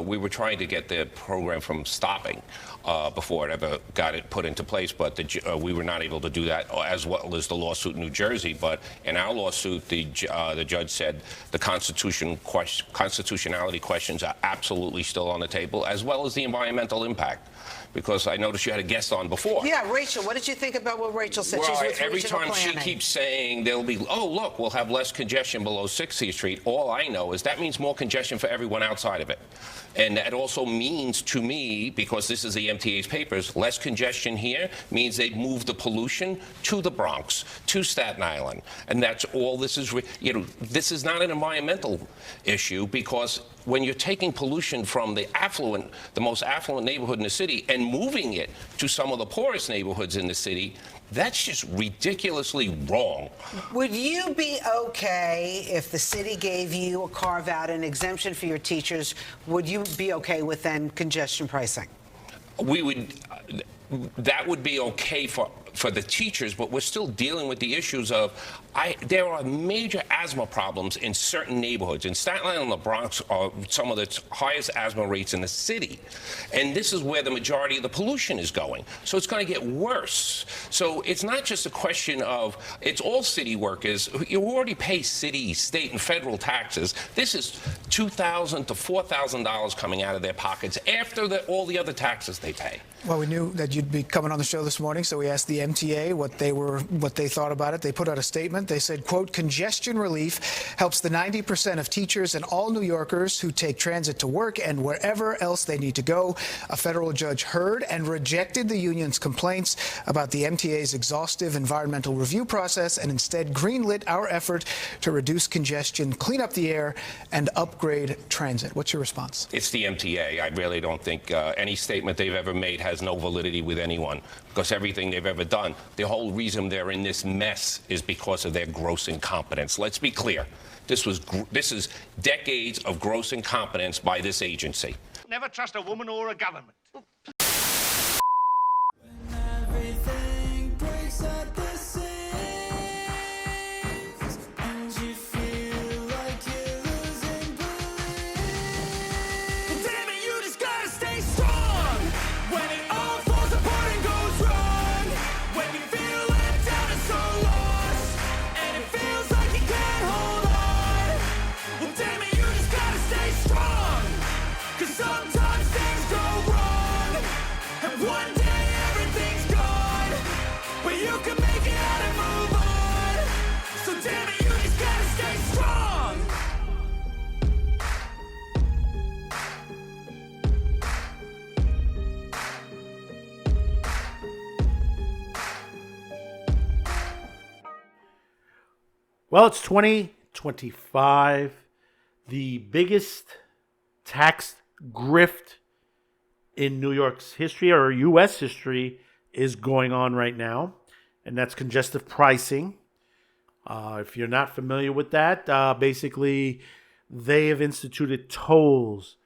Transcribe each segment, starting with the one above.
we were trying to get the program from stopping before it ever got it put into place, but we were not able to do that, as well as the lawsuit in New Jersey. But in our lawsuit, the judge said the constitutionality questions are absolutely still on the table, as well as the environmental impact. Because I noticed you had a guest on before. Yeah, Rachel, what did you think about what Rachel said? Well, She's with every regional time planning. she keeps saying there'll be, oh, look, we'll have less congestion below 60th Street, all I know is that means more congestion for everyone outside of it. And that also means to me, because this is the MTA's papers, less congestion here means they've moved the pollution to the Bronx, to Staten Island. And that's all this is, this is not an environmental issue, because when you're taking pollution from the most affluent neighborhood in the city and moving it to some of the poorest neighborhoods in the city, that's just ridiculously wrong. Would you be okay if the city gave you a carve-out, an exemption for your teachers? Would you be okay with then congestion pricing? We would. That would be okay for the teachers, but we're still dealing with the issues of there are major asthma problems in certain neighborhoods. In Staten Island and the Bronx are some of the highest asthma rates in the city. And this is where the majority of the pollution is going. So it's going to get worse. So it's not just a question of, it's all city workers. You already pay city, state, and federal taxes. This is $2,000 to $4,000 coming out of their pockets after all the other taxes they pay. Well, we knew that you'd be coming on the show this morning, so we asked the MTA what they thought about it. They put out a statement. They said, quote, congestion relief helps the 90% of teachers and all New Yorkers who take transit to work and wherever else they need to go. A federal judge heard and rejected the union's complaints about the MTA's exhaustive environmental review process and instead greenlit our effort to reduce congestion, clean up the air, and upgrade transit. What's your response? It's the MTA. I really don't think any statement they've ever made has no validity with anyone, because everything they've ever done, the whole reason they're in this mess is because of their gross incompetence. Let's be clear. This is decades of gross incompetence by this agency. Never trust a woman or a government. Well, it's 2025. The biggest tax grift in New York's history, or U.S. history, is going on right now, and that's congestive pricing. If you're not familiar with that, basically they have instituted tolls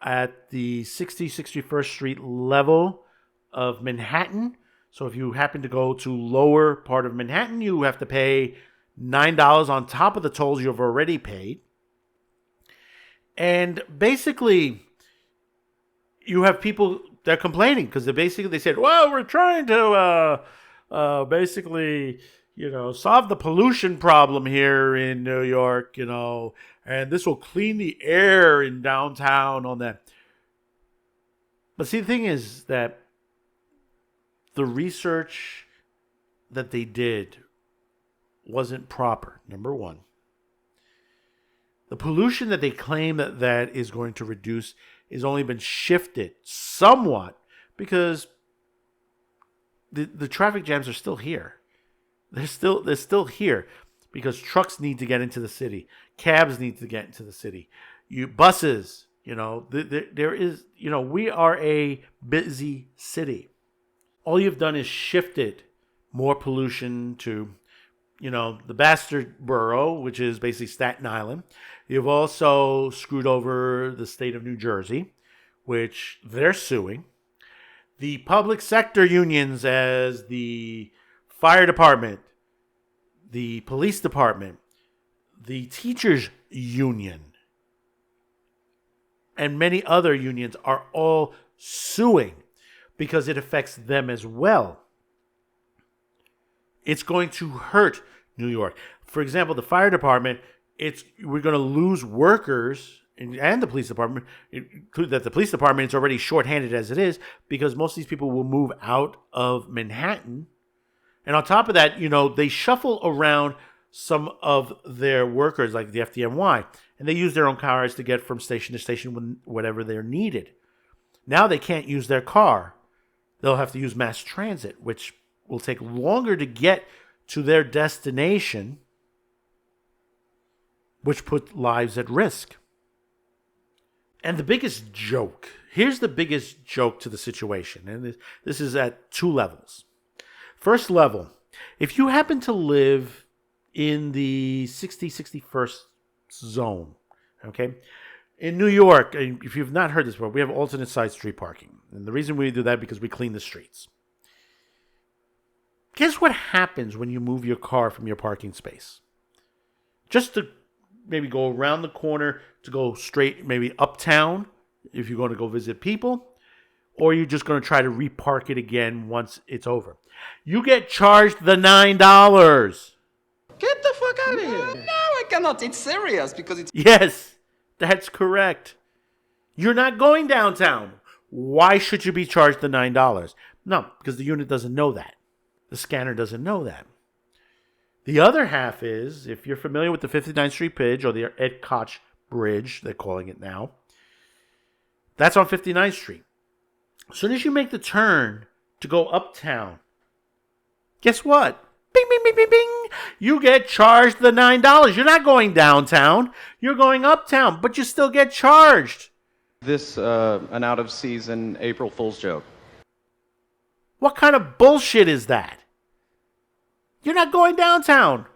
at the 61st Street level of Manhattan. So if you happen to go to lower part of Manhattan, you have to pay $9 on top of the tolls you've already paid. And basically, you have people that are complaining because they said, well, we're trying to basically, solve the pollution problem here in New York, and this will clean the air in downtown on that. But see, the thing is that the research that they did wasn't proper, number one. The pollution that they claim that is going to reduce has only been shifted somewhat because the traffic jams are still here. They're still here because trucks need to get into the city. Cabs need to get into the city. Buses, there is, we are a busy city. All you've done is shifted more pollution to the bastard borough, which is basically Staten Island. You've also screwed over the state of New Jersey, which they're suing. The public sector unions, as the fire department, the police department, the teachers union, and many other unions are all suing because it affects them as well. It's going to hurt New York. For example, the fire department, we're going to lose workers and the police department. That the police department is already shorthanded as it is because most of these people will move out of Manhattan. And on top of that, they shuffle around some of their workers, like the FDNY, and they use their own cars to get from station to station whenever they're needed. Now they can't use their car. They'll have to use mass transit, which will take longer to get to their destination, which put lives at risk. And the biggest joke, here's the biggest joke to the situation, and this is at two levels. First level, if you happen to live in the 61st zone, okay? In New York, if you've not heard this before, we have alternate side street parking. And the reason we do that is because we clean the streets. Guess what happens when you move your car from your parking space? Just to maybe go around the corner to go straight, maybe uptown, if you're going to go visit people, or you're just going to try to repark it again once it's over. You get charged the $9. Get the fuck out of here. No, I cannot. It's serious because it's... Yes, that's correct. You're not going downtown. Why should you be charged the $9? No, because the unit doesn't know that. The scanner doesn't know that. The other half is, if you're familiar with the 59th Street Bridge or the Ed Koch Bridge, they're calling it now, that's on 59th Street. As soon as you make the turn to go uptown, guess what? Bing, bing, bing, bing, bing. You get charged the $9. You're not going downtown. You're going uptown, but you still get charged. This, an out-of-season April Fool's joke. What kind of bullshit is that? You're not going downtown.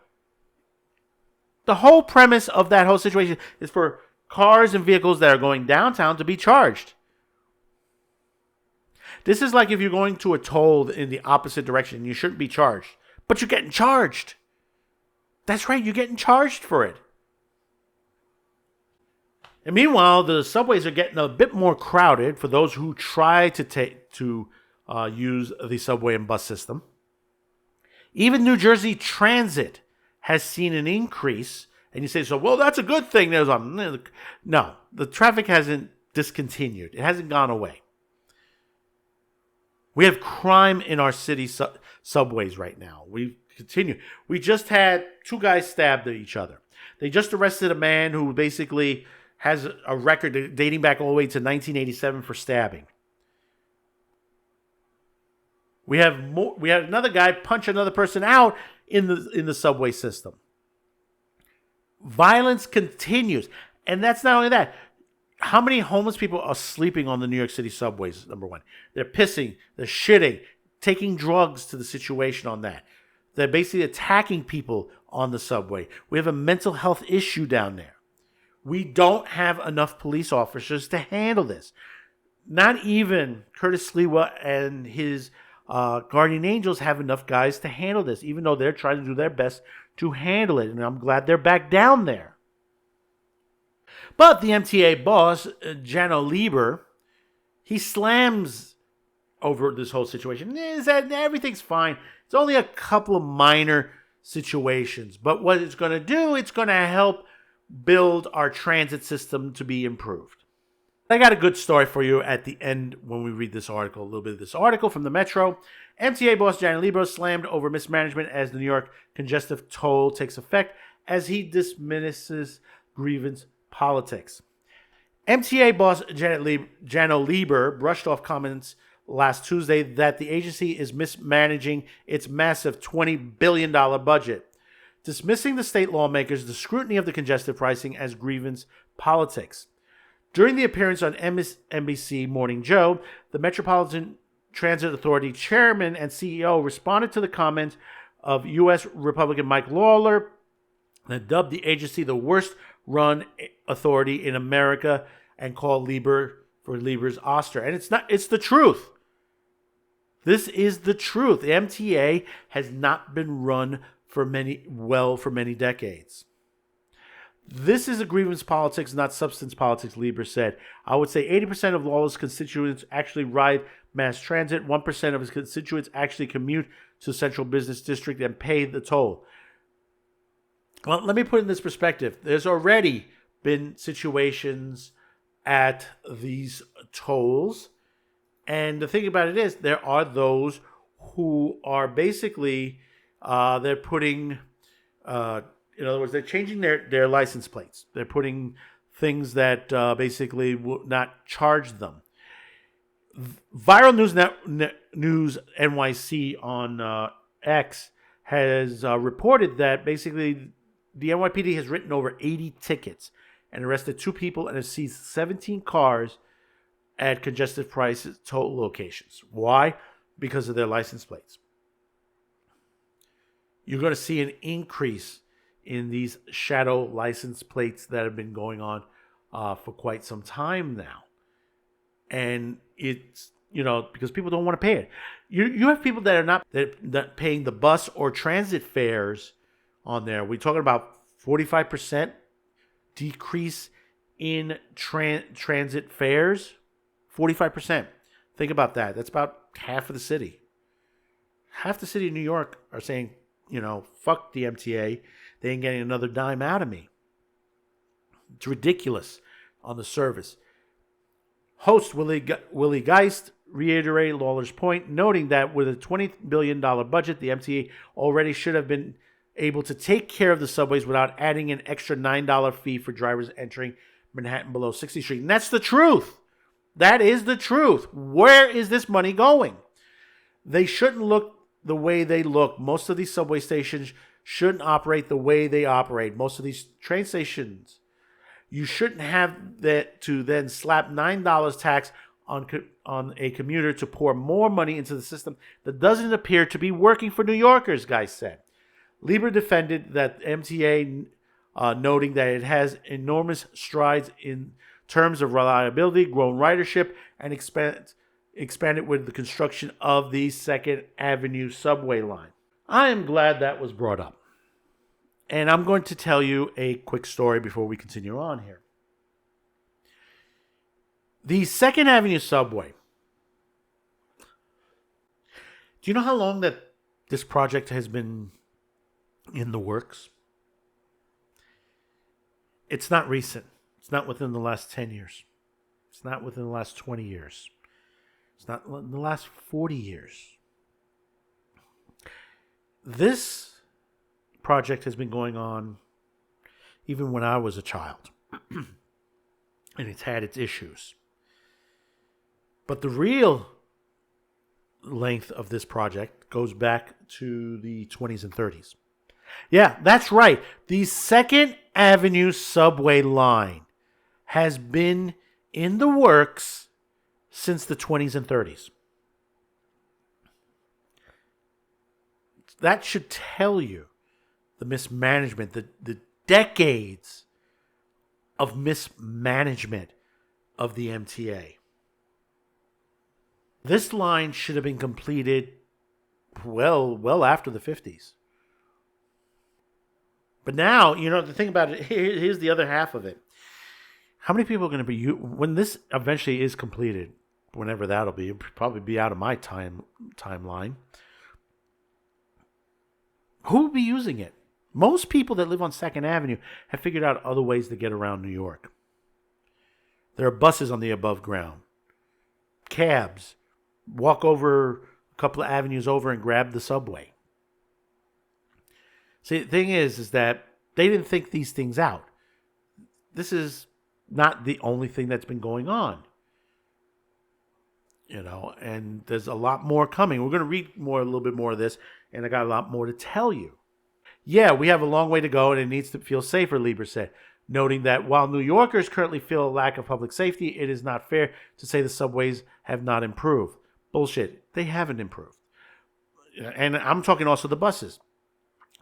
The whole premise of that whole situation is for cars and vehicles that are going downtown to be charged. This is like if you're going to a toll in the opposite direction. You shouldn't be charged, but you're getting charged. That's right, you're getting charged for it. And meanwhile, the subways are getting a bit more crowded for those who try to use the subway and bus system. Even New Jersey Transit has seen an increase. And you say, so, well, that's a good thing. No, the traffic hasn't discontinued. It hasn't gone away. We have crime in our city subways right now. We continue. We just had two guys stabbed at each other. They just arrested a man who basically has a record dating back all the way to 1987 for stabbing. We had another guy punch another person out in the subway system. Violence continues. And that's not only that. How many homeless people are sleeping on the New York City subways, number one? They're pissing, they're shitting, taking drugs to the situation on that. They're basically attacking people on the subway. We have a mental health issue down there. We don't have enough police officers to handle this. Not even Curtis Sliwa and his Guardian Angels have enough guys to handle this, even though they're trying to do their best to handle it. And I'm glad they're back down there. But the MTA boss, Janno Lieber, he slams over this whole situation. He said everything's fine. It's only a couple of minor situations. But what it's going to do, it's going to help build our transit system to be improved. I got a good story for you at the end when we read this article, a little bit of this article from the Metro. MTA boss Janno Lieber slammed over mismanagement as the New York congestive toll takes effect as he dismisses grievance politics. MTA boss Janno Lieber brushed off comments last Tuesday that the agency is mismanaging its massive $20 billion budget, dismissing the state lawmakers the scrutiny of the congestive pricing as grievance politics. During the appearance on NBC Morning Joe, the Metropolitan Transit Authority chairman and CEO responded to the comments of U.S. Republican Mike Lawler that dubbed the agency the worst-run authority in America and called Lieber for Lieber's Oster. And it's the truth. This is the truth. The MTA has not been run for many decades. This is a grievance politics, not substance politics, Lieber said. I would say 80% of Lawler's constituents actually ride mass transit. 1% of his constituents actually commute to Central Business District and pay the toll. Well, let me put it in this perspective. There's already been situations at these tolls. And the thing about it is, there are those who are basically, they're putting, in other words, they're changing their license plates. They're putting things that basically will not charge them. Viral News NYC on X has reported that basically the NYPD has written over 80 tickets and arrested 2 people and has seized 17 cars at congested prices toll locations. Why? Because of their license plates. You're going to see an increase in these shadow license plates that have been going on for quite some time now. And it's, because people don't want to pay it. You have people that are not paying the bus or transit fares on there. We're talking about 45% decrease in transit fares. 45%. Think about that. That's about half of the city. Half the city of New York are saying, fuck the MTA. They ain't getting another dime out of me. It's ridiculous on the service. Host Willie Geist reiterated Lawler's point, noting that with a $20 billion budget, the MTA already should have been able to take care of the subways without adding an extra $9 fee for drivers entering Manhattan below 60th Street. And that's the truth. That is the truth. Where is this money going? They shouldn't look the way they look. Most of these subway stations shouldn't operate the way they operate. Most of these train stations, you shouldn't have that to then slap $9 tax on a commuter to pour more money into the system that doesn't appear to be working for New Yorkers, guys said. Lieber defended that MTA, noting that it has enormous strides in terms of reliability, grown ridership, and expanded with the construction of the 2nd Avenue subway line. I am glad that was brought up. And I'm going to tell you a quick story before we continue on here. The 2nd Avenue subway. Do you know how long that this project has been in the works? It's not recent. It's not within the last 10 years. It's not within the last 20 years. It's not in the last 40 years. This project has been going on even when I was a child. And it's had its issues. But the real length of this project goes back to the 20s and 30s. Yeah, that's right. The 2nd Avenue subway line has been in the works since the 20s and 30s. That should tell you the mismanagement, the decades of mismanagement of the MTA. This line should have been completed well after the 50s. But now, the thing about it, here's the other half of it. How many people are going to be, when this eventually is completed, whenever that'll be, it'll probably be out of my timeline, who will be using it? Most people that live on 2nd Avenue have figured out other ways to get around New York. There are buses on the above ground, cabs, walk over a couple of avenues over and grab the subway. See, the thing is that they didn't think these things out. This is not the only thing that's been going on. And there's a lot more coming. We're going to read a little bit more of this, and I got a lot more to tell you. Yeah, we have a long way to go, and it needs to feel safer, Lieber said, noting that while New Yorkers currently feel a lack of public safety, it is not fair to say the subways have not improved. Bullshit. They haven't improved. And I'm talking also the buses.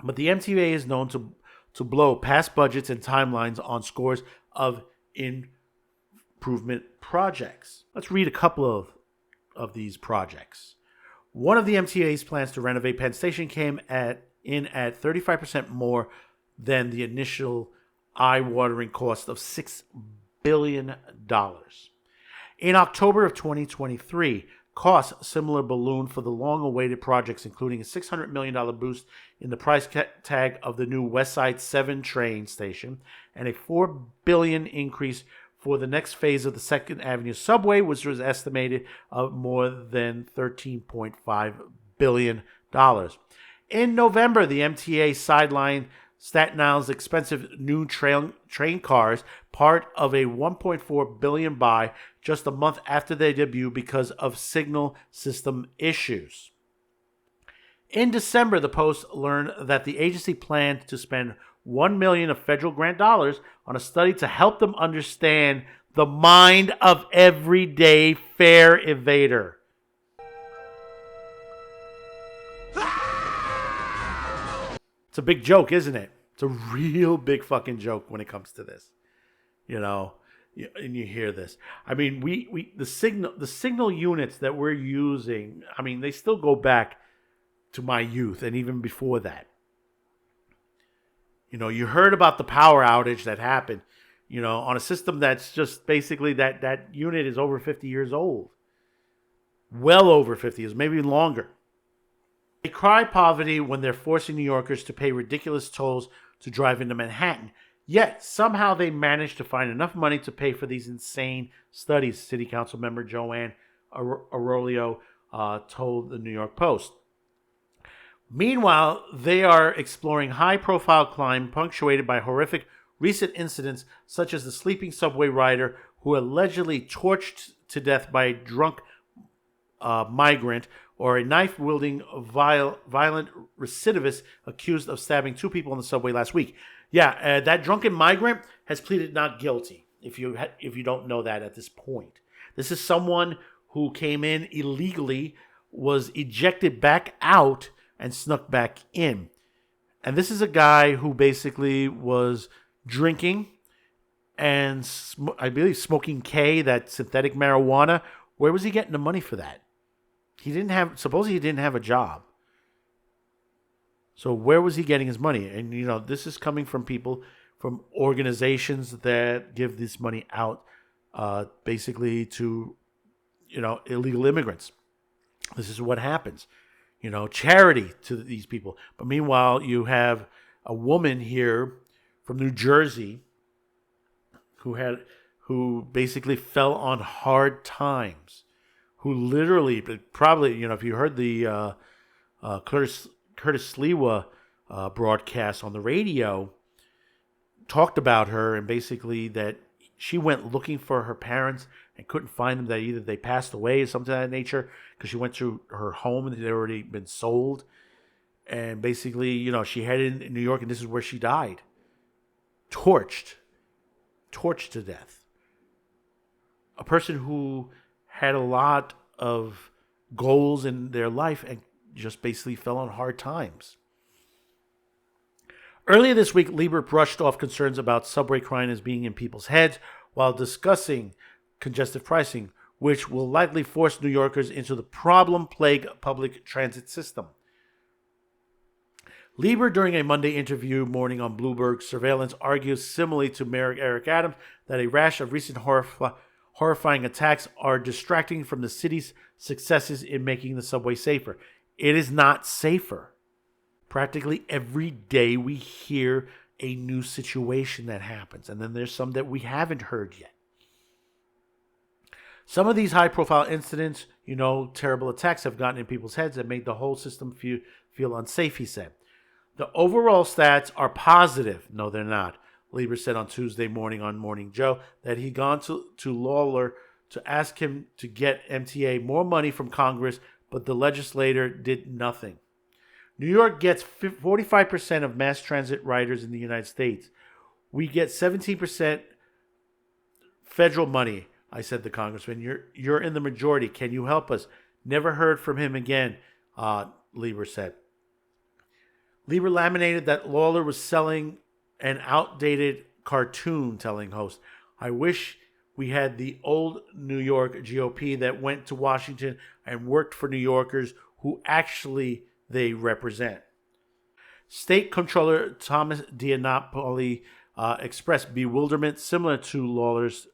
But the MTA is known to blow past budgets and timelines on scores of improvement projects. Let's read a couple of these projects. One of the MTA's plans to renovate Penn Station came in at 35% more than the initial eye-watering cost of $6 billion. In October of 2023, costs similar ballooned for the long-awaited projects, including a $600 million boost in the price tag of the new West Side 7 train station and a $4 billion increase for the next phase of the 2nd Avenue subway, which was estimated of more than $13.5 billion. In November, the MTA sidelined Staten Island's expensive new train cars, part of a $1.4 billion buy, just a month after their debut because of signal system issues. In December, the Post learned that the agency planned to spend $1 million of federal grant dollars on a study to help them understand the mind of everyday fare evader. It's a big joke, isn't it? It's a real big fucking joke when it comes to this, and you hear this. I mean, the signal units that we're using, I mean, they still go back to my youth and even before that. You heard about the power outage that happened, on a system that's just basically that unit is over 50 years old. Well over 50 years, maybe longer. They cry poverty when they're forcing New Yorkers to pay ridiculous tolls to drive into Manhattan. Yet, somehow they managed to find enough money to pay for these insane studies, City Council member Joanne Arroyo told the New York Post. Meanwhile, they are exploring high-profile crime punctuated by horrific recent incidents such as the sleeping subway rider who allegedly torched to death by a drunk migrant, or a knife-wielding violent recidivist accused of stabbing 2 people in the subway last week. Yeah, that drunken migrant has pleaded not guilty, if you don't know that at this point. This is someone who came in illegally, was ejected back out, and snuck back in. And this is a guy who basically was drinking and, I believe, smoking K, that synthetic marijuana. Where was he getting the money for that? Supposedly he didn't have a job. So where was he getting his money? And, this is coming from people, from organizations that give this money out basically to, illegal immigrants. This is what happens. Charity to these people. But meanwhile, you have a woman here from New Jersey who basically fell on hard times. Who literally, probably, if you heard the Curtis Sliwa broadcast on the radio, talked about her and basically that she went looking for her parents and couldn't find them, that either they passed away or something of that nature, because she went to her home and they'd already been sold. And basically, she headed in New York, and this is where she died. Torched to death. A person who had a lot of goals in their life and just basically fell on hard times. Earlier this week, Lieber brushed off concerns about subway crime as being in people's heads while discussing congestive pricing, which will likely force New Yorkers into the problem-plagued public transit system. Lieber, during a Monday interview morning on Bloomberg Surveillance, argues similarly to Mayor Eric Adams that a rash of recent horrifying attacks are distracting from the city's successes in making the subway safer. It is not safer. Practically every day we hear a new situation that happens, and then there's some that we haven't heard yet. Some of these high-profile incidents, terrible attacks have gotten in people's heads and made the whole system feel unsafe, he said. The overall stats are positive. No, they're not. Lieber said on Tuesday morning on Morning Joe that he'd gone to Lawler to ask him to get MTA more money from Congress, but the legislator did nothing. New York gets 45% of mass transit riders in the United States. We get 17% federal money, I said to Congressman. You're in the majority. Can you help us? Never heard from him again, Lieber said. Lieber laminated that Lawler was selling an outdated cartoon, telling host, I wish we had the old New York GOP that went to Washington and worked for New Yorkers who actually they represent. State Comptroller Thomas DiNapoli expressed bewilderment similar to Lawler's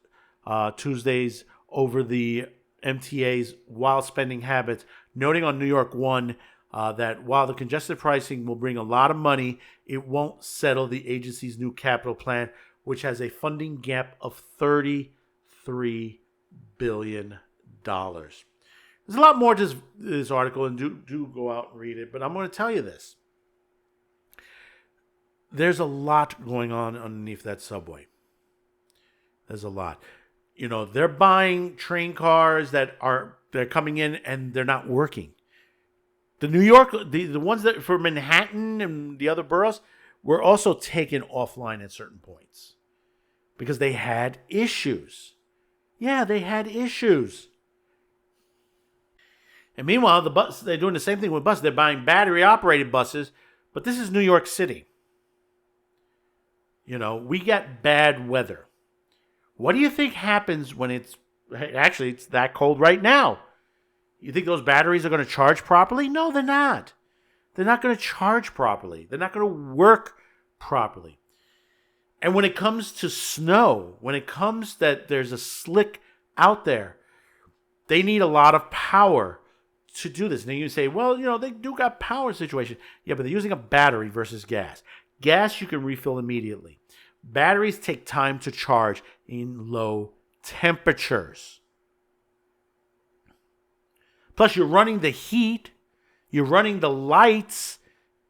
Tuesdays over the MTA's wild spending habits, noting on New York One that while the congested pricing will bring a lot of money, it won't settle the agency's new capital plan, which has a funding gap of $33 billion. There's a lot more to this article, and do go out and read it, but I'm going to tell you this. There's a lot going on underneath that subway. There's a lot. You know, they're buying train cars they're coming in and they're not working. The New York, the ones that for Manhattan and the other boroughs were also taken offline at certain points because they had issues. Yeah, they had issues. And meanwhile, they're doing the same thing with buses. They're buying battery-operated buses, but this is New York City. You know, we get bad weather. What do you think happens when it's that cold right now? You think those batteries are going to charge properly? No, they're not. They're not going to charge properly. They're not going to work properly. And when it comes to snow, when it comes that there's a slick out there, they need a lot of power to do this. And then you say, well, you know, they do got power situation. Yeah, but they're using a battery versus gas. Gas you can refill immediately. Batteries take time to charge in low temperatures. Plus, you're running the heat, you're running the lights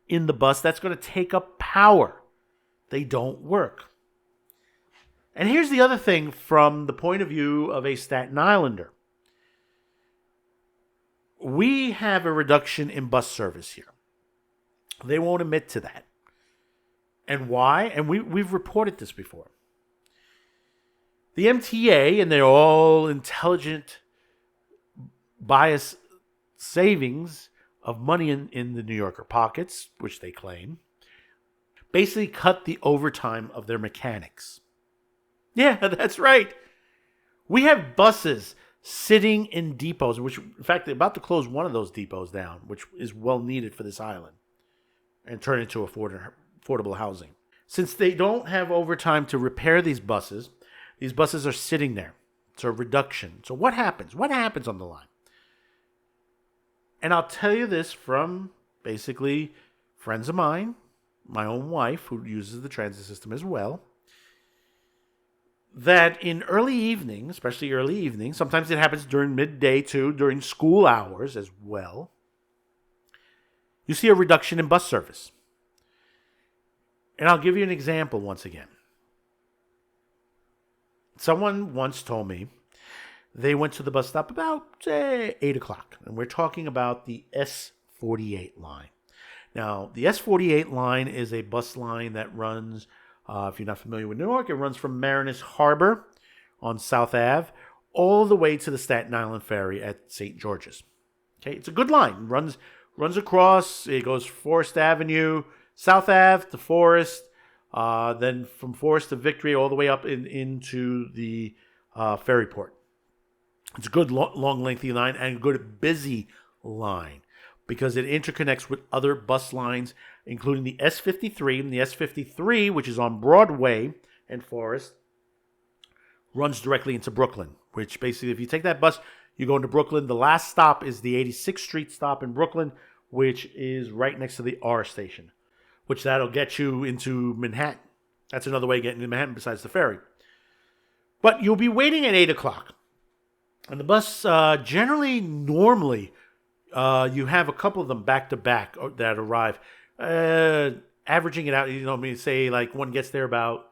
in the bus. That's going to take up power. They don't work. And here's the other thing from the point of view of a Staten Islander. We have a reduction in bus service here. They won't admit to that. And why? And we've reported this before. The MTA and their all intelligent bias savings of money in the New Yorker pockets, which they claim, basically cut the overtime of their mechanics. Yeah, that's right. We have buses sitting in depots, which, in fact, they're about to close one of those depots down, which is well needed for this island, and turn it into affordable housing. Since they don't have overtime to repair these buses are sitting there. It's a reduction. So what happens? What happens on the line? And I'll tell you this from basically friends of mine, my own wife, who uses the transit system as well, that in early evening, especially early evening, sometimes it happens during midday too, during school hours as well, you see a reduction in bus service. And I'll give you an example once again. Someone once told me they went to the bus stop about, say, 8 o'clock. And we're talking about the S48 line. Now, the S48 line is a bus line that runs, if you're not familiar with New York, it runs from Mariners Harbor on South Ave all the way to the Staten Island Ferry at St. George's. Okay, it's a good line. It runs across. It goes Forest Avenue, South Ave to Forest, then from Forest to Victory all the way up into the ferry port. It's a good long lengthy line and a good busy line because it interconnects with other bus lines, including the S53. And the S53, which is on Broadway and Forest, runs directly into Brooklyn, which basically, if you take that bus, you go into Brooklyn. The last stop is the 86th Street stop in Brooklyn, which is right next to the R station, which that'll get you into Manhattan. That's another way of getting into Manhattan besides the ferry. But you'll be waiting at 8 o'clock. And the bus, normally, you have a couple of them back-to-back that arrive. Averaging it out, say like one gets there about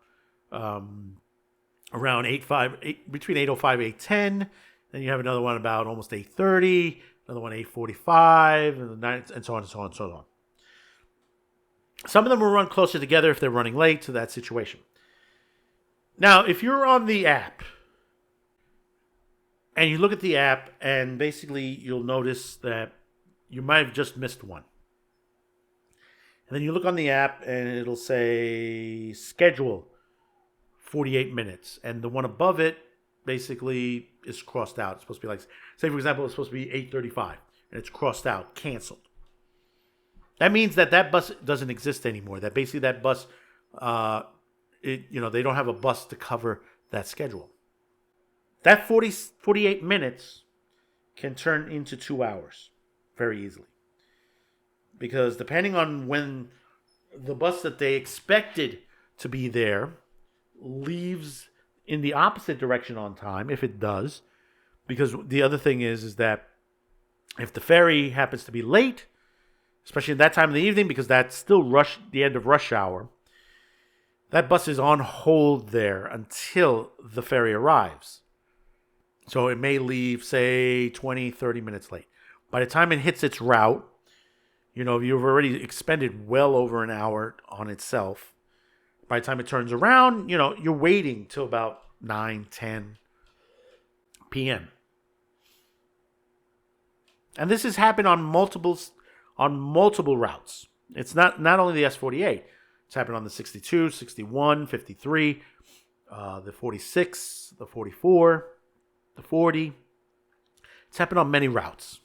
around between 8:05 8:10. Then you have another one about almost 8:30, another one 8:45, and so on and so on and so on. Some of them will run closer together if they're running late to that situation. Now, if you're on the app, and you look at the app, and basically you'll notice that you might have just missed one. And then you look on the app, and it'll say schedule 48 minutes. And the one above it basically is crossed out. It's supposed to be like, say, for example, it's supposed to be 8:35, and it's crossed out, canceled. That means that bus doesn't exist anymore. That basically that bus they don't have a bus to cover that schedule. That 48 minutes can turn into 2 hours very easily. Because depending on when the bus that they expected to be there leaves in the opposite direction on time, if it does, because the other thing is that if the ferry happens to be late, especially at that time of the evening, because that's still the end of rush hour, that bus is on hold there until the ferry arrives. So it may leave, say, 20, 30 minutes late. By the time it hits its route, you've already expended well over an hour on itself. By the time it turns around, you're waiting till about 9, 10 p.m. And this has happened on multiple routes. It's not only the S48. It's happened on the 62, 61, 53, the 46, the 44, the 40. It's happened on many routes.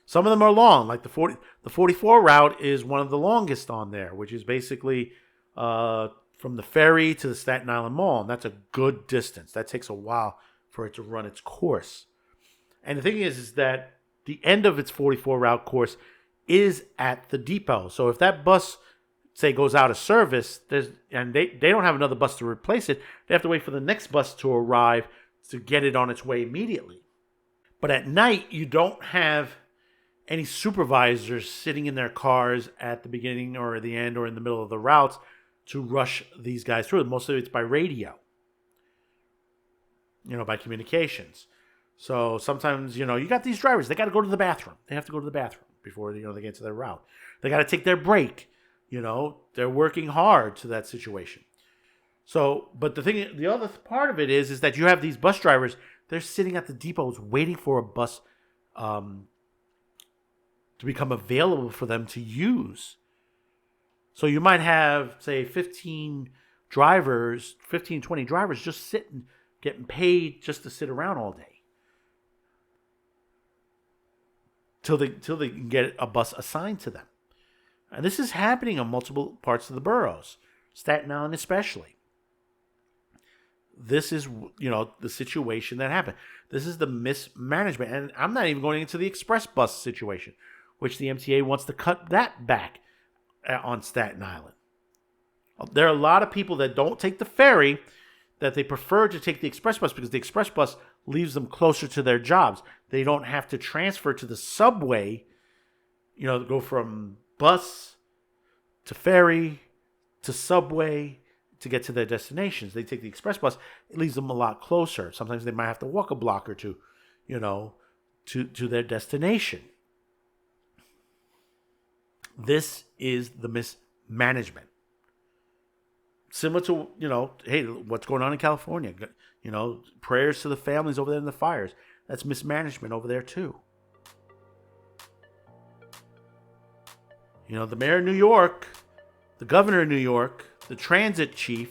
Some of them are long, like the 44 route is one of the longest on there, which is basically from the ferry to the Staten Island Mall, and that's a good distance. That takes a while for it to run its course. And the thing is that the end of its 44 route course is at the depot. So if that bus, say, goes out of service, and they don't have another bus to replace it, they have to wait for the next bus to arrive to get it on its way immediately. But at night, you don't have any supervisors sitting in their cars at the beginning or the end or in the middle of the routes to rush these guys through. Most of it's by radio, by communications. So sometimes, you got these drivers, they got to go to the bathroom. They have to go to the bathroom before, they get to their route. They got to take their break. They're working hard to that situation. So, but the other part of it is that you have these bus drivers, they're sitting at the depots waiting for a bus to become available for them to use. So you might have, say, 15, 20 drivers just sitting, getting paid just to sit around all day. Till they can get a bus assigned to them. And this is happening on multiple parts of the boroughs, Staten Island especially. This is, the situation that happened. This is the mismanagement. And I'm not even going into the express bus situation, which the MTA wants to cut that back on Staten Island. There are a lot of people that don't take the ferry, that they prefer to take the express bus because the express bus leaves them closer to their jobs. They don't have to transfer to the subway, go from bus to ferry to subway to get to their destinations. They take the express bus. It leaves them a lot closer. Sometimes they might have to walk a block or two, to their destination. This is the mismanagement. Similar to, hey, what's going on in California? Prayers to the families over there in the fires. That's mismanagement over there too. The mayor of New York, the governor of New York, the transit chief,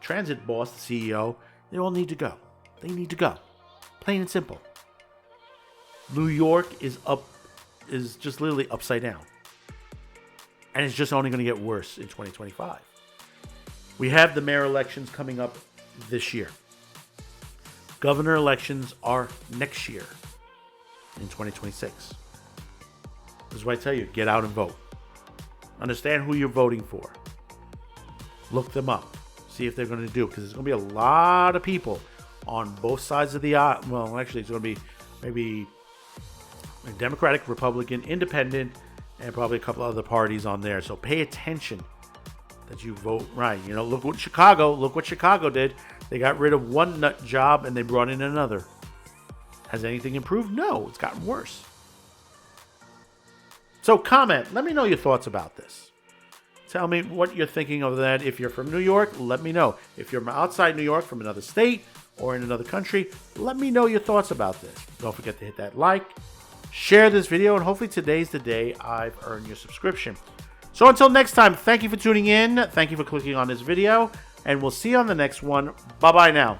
transit boss, the CEO, they all need to go. They need to go. Plain and simple. New York is just literally upside down. And it's just only going to get worse in 2025. We have the mayor elections coming up this year. Governor elections are next year in 2026. This is why I tell you, get out and vote. Understand who you're voting for. Look them up. See if they're going to do it. Because there's going to be a lot of people on both sides of the aisle. Well, actually, it's going to be maybe a Democratic, Republican, Independent, and probably a couple other parties on there. So pay attention that you vote right. Look what Chicago did. They got rid of one nut job and they brought in another. Has anything improved? No, it's gotten worse. So comment. Let me know your thoughts about this. Tell me what you're thinking of that. If you're from New York, let me know. If you're outside New York, from another state or in another country, let me know your thoughts about this. Don't forget to hit that like, share this video, and hopefully today's the day I've earned your subscription. So until next time, thank you for tuning in. Thank you for clicking on this video, and we'll see you on the next one. Bye-bye now.